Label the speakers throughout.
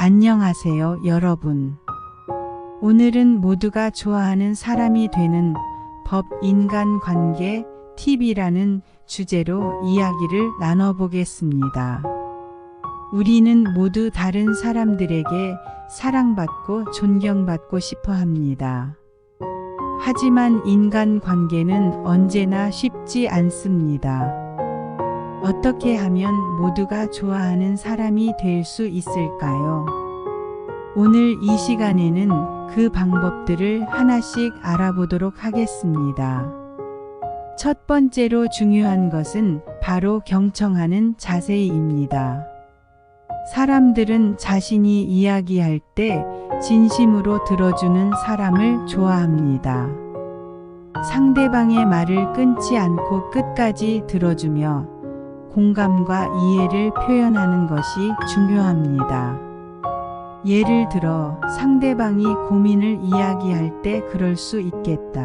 Speaker 1: 안녕하세요, 여러분. 오늘은 모두가 좋아하는 사람이 되는 법 인간관계 팁이라는 주제로 이야기를 나눠보겠습니다. 우리는 모두 다른 사람들에게 사랑받고 존경받고 싶어 합니다. 하지만 인간관계는 언제나 쉽지 않습니다. 어떻게 하면 모두가 좋아하는 사람이 될 수 있을까요? 오늘 이 시간에는 그 방법들을 하나씩 알아보도록 하겠습니다. 첫 번째로 중요한 것은 바로 경청하는 자세입니다. 사람들은 자신이 이야기할 때 진심으로 들어주는 사람을 좋아합니다. 상대방의 말을 끊지 않고 끝까지 들어주며 공감과 이해를 표현하는 것이 중요합니다. 예를 들어 상대방이 고민을 이야기할 때 그럴 수 있겠다.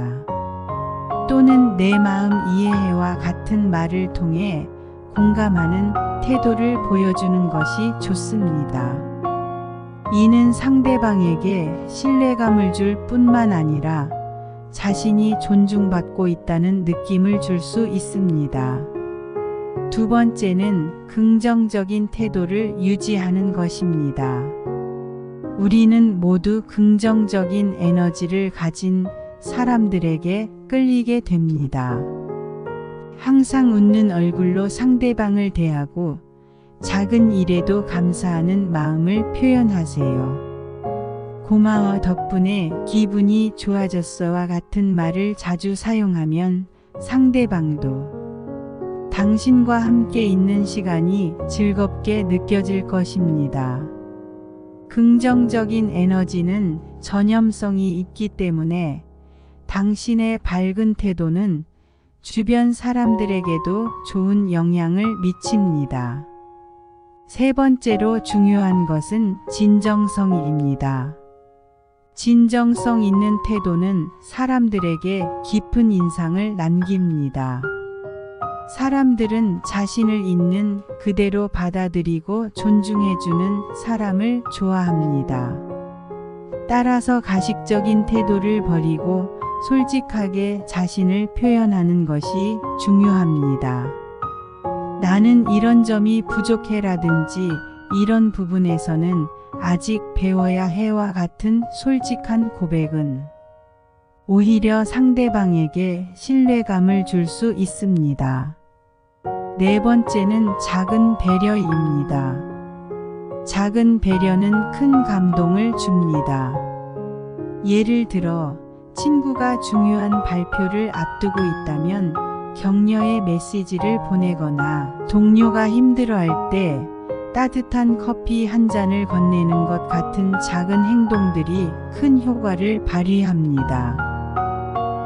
Speaker 1: 또는 내 마음 이해해와 같은 말을 통해 공감하는 태도를 보여주는 것이 좋습니다. 이는 상대방에게 신뢰감을 줄 뿐만 아니라 자신이 존중받고 있다는 느낌을 줄 수 있습니다. 두 번째는 긍정적인 태도를 유지하는 것입니다. 우리는 모두 긍정적인 에너지를 가진 사람들에게 끌리게 됩니다. 항상 웃는 얼굴로 상대방을 대하고 작은 일에도 감사하는 마음을 표현하세요. 고마워, 덕분에 기분이 좋아졌어와 같은 말을 자주 사용하면 상대방도 당신과 함께 있는 시간이 즐겁게 느껴질 것입니다. 긍정적인 에너지는 전염성이 있기 때문에 당신의 밝은 태도는 주변 사람들에게도 좋은 영향을 미칩니다. 세 번째로 중요한 것은 진정성입니다. 진정성 있는 태도는 사람들에게 깊은 인상을 남깁니다. 사람들은 자신을 있는 그대로 받아들이고 존중해주는 사람을 좋아합니다. 따라서 가식적인 태도를 버리고 솔직하게 자신을 표현하는 것이 중요합니다. 나는 이런 점이 부족해라든지 이런 부분에서는 아직 배워야 해와 같은 솔직한 고백은 오히려 상대방에게 신뢰감을 줄 수 있습니다. 네 번째는 작은 배려입니다. 작은 배려는 큰 감동을 줍니다. 예를 들어 친구가 중요한 발표를 앞두고 있다면 격려의 메시지를 보내거나 동료가 힘들어할 때 따뜻한 커피 한 잔을 건네는 것 같은 작은 행동들이 큰 효과를 발휘합니다.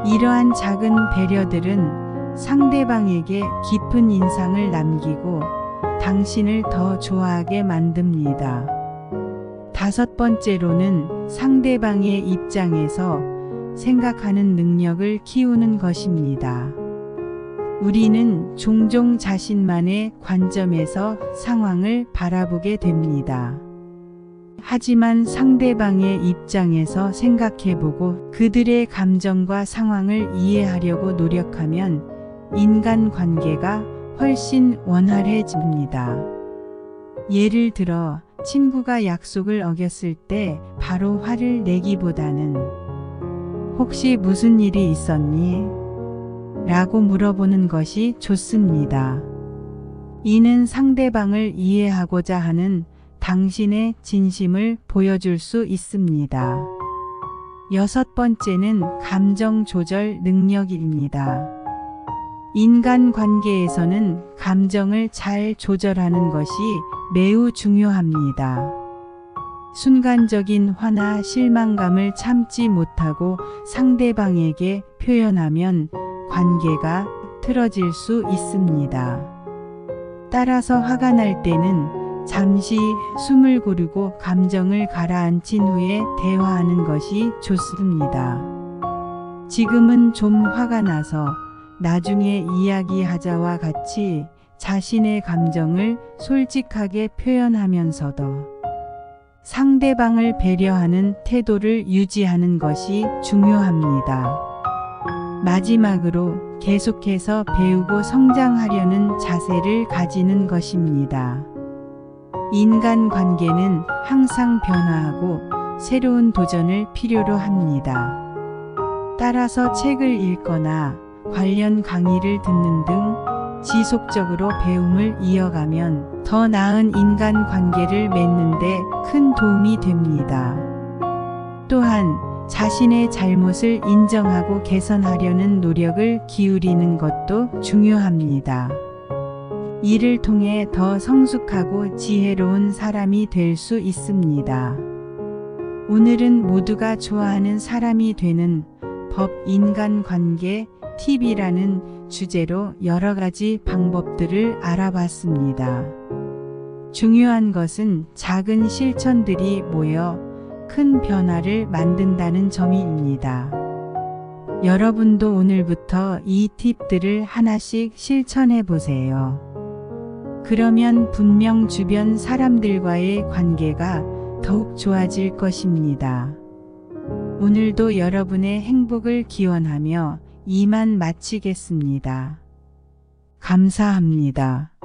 Speaker 1: 이러한 작은 배려들은 상대방에게 깊은 인상을 남기고 당신을 더 좋아하게 만듭니다. 다섯 번째로는 상대방의 입장에서 생각하는 능력을 키우는 것입니다. 우리는 종종 자신만의 관점에서 상황을 바라보게 됩니다. 하지만 상대방의 입장에서 생각해보고 그들의 감정과 상황을 이해하려고 노력하면 인간관계가 훨씬 원활해집니다. 예를 들어 친구가 약속을 어겼을 때 바로 화를 내기보다는 혹시 무슨 일이 있었니? 라고 물어보는 것이 좋습니다. 이는 상대방을 이해하고자 하는 당신의 진심을 보여줄 수 있습니다. 여섯 번째는 감정 조절 능력입니다. 인간관계에서는 감정을 잘 조절하는 것이 매우 중요합니다. 순간적인 화나 실망감을 참지 못하고 상대방에게 표현하면 관계가 틀어질 수 있습니다. 따라서 화가 날 때는 잠시 숨을 고르고 감정을 가라앉힌 후에 대화하는 것이 좋습니다. 지금은 좀 화가 나서 나중에 이야기하자와 같이 자신의 감정을 솔직하게 표현하면서도 상대방을 배려하는 태도를 유지하는 것이 중요합니다. 마지막으로 계속해서 배우고 성장하려는 자세를 가지는 것입니다. 인간 관계는 항상 변화하고 새로운 도전을 필요로 합니다. 따라서 책을 읽거나 관련 강의를 듣는 등 지속적으로 배움을 이어가면 더 나은 인간 관계를 맺는 데 큰 도움이 됩니다. 또한 자신의 잘못을 인정하고 개선하려는 노력을 기울이는 것도 중요합니다. 이를 통해 더 성숙하고 지혜로운 사람이 될 수 있습니다. 오늘은 모두가 좋아하는 사람이 되는 법 인간관계 팁이라는 주제로 여러 가지 방법들을 알아봤습니다. 중요한 것은 작은 실천들이 모여 큰 변화를 만든다는 점입니다. 여러분도 오늘부터 이 팁들을 하나씩 실천해 보세요. 그러면 분명 주변 사람들과의 관계가 더욱 좋아질 것입니다. 오늘도 여러분의 행복을 기원하며 이만 마치겠습니다. 감사합니다.